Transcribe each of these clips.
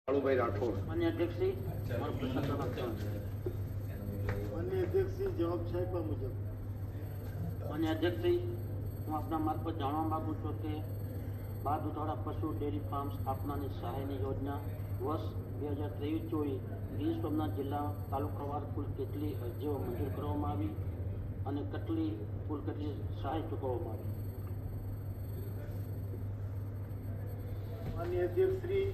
ભાઈ રાઠોડ માન્ય અધ્યક્ષશ્રી, મારું પ્રશ્ન ક્રમાંક 3 છે. માન્ય અધ્યક્ષશ્રી, જવાબ સાહેબ મુજબ. માન્ય અધ્યક્ષશ્રી, હું આપના મારફત જાણવા માગું છું કે બાર દૂધાળા પશુ ડેરી ફાર્મ સ્થાપનાની સહાયની યોજના વર્ષ 2023-24 ગીર સોમનાથ જિલ્લા તાલુકાવાર કુલ કેટલી અરજીઓ મંજૂર કરવામાં આવી અને કુલ કેટલી સહાય ચૂકવવામાં આવી? માન્ય અધ્યક્ષશ્રી,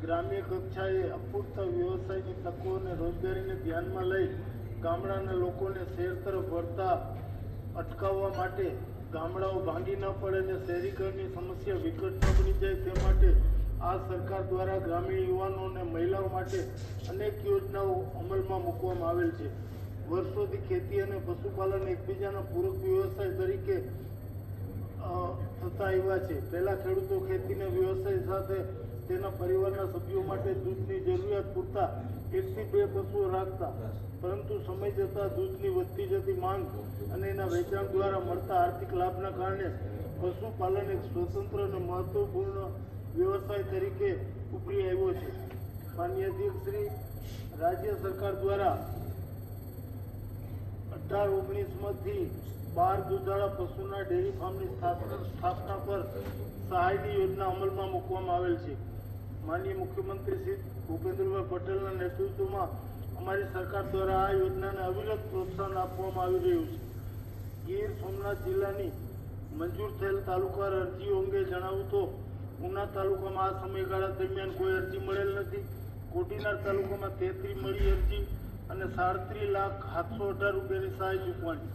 ગ્રામ્ય કક્ષાએ અપૂરતા વ્યવસાયની તકો અને રોજગારીને ધ્યાનમાં લઈ ગામડાના લોકોને શહેર તરફ વળતા અટકાવવા માટે ગામડાઓ ભાંગી ન પડે અને શહેરીકરણની સમસ્યા વિકટ ન બની જાય તે માટે આ સરકાર દ્વારા ગ્રામીણ યુવાનો અને મહિલાઓ માટે અનેક યોજનાઓ અમલમાં મૂકવામાં આવેલ છે. વર્ષોથી ખેતી અને પશુપાલન એકબીજાના પૂરક વ્યવસાય તરીકે થતા આવ્યા છે. પહેલા ખેડૂતો ખેતીના વ્યવસાય સાથે તેના પરિવારના સભ્યો માટે દૂધની જરૂરિયાત પૂરતા 1 થી 2 પશુઓ રાખતા, પરંતુ સમય જતાં દૂધની વધતી જતી માંગ અને એના વેચાણ દ્વારા મળતા આર્થિક લાભના કારણે પશુપાલન એક સ્વતંત્ર અને મહત્વપૂર્ણ વ્યવસાય તરીકે ઉભરી આવ્યો છે. માન્ય અધ્યક્ષશ્રી, રાજ્ય સરકાર દ્વારા 18-19માંથી 12 દૂધાળા પશુના ડેરી ફાર્મની સ્થાપના પર સહાયની યોજના અમલમાં મૂકવામાં આવેલ છે. માનનીય મુખ્યમંત્રી શ્રી ભૂપેન્દ્રભાઈ પટેલના નેતૃત્વમાં અમારી સરકાર દ્વારા આ યોજનાને અવિરત પ્રોત્સાહન આપવામાં આવી રહ્યું છે. ગીર સોમનાથ જિલ્લાની મંજૂર થયેલ તાલુકાવાર અરજીઓ અંગે જણાવું તો ઉના તાલુકામાં આ સમયગાળા દરમિયાન કોઈ અરજી મળેલ નથી. કોટીનાર તાલુકામાં 33 મળી અરજી અને 37,718,000 રૂપિયાની સહાય ચૂકવાની.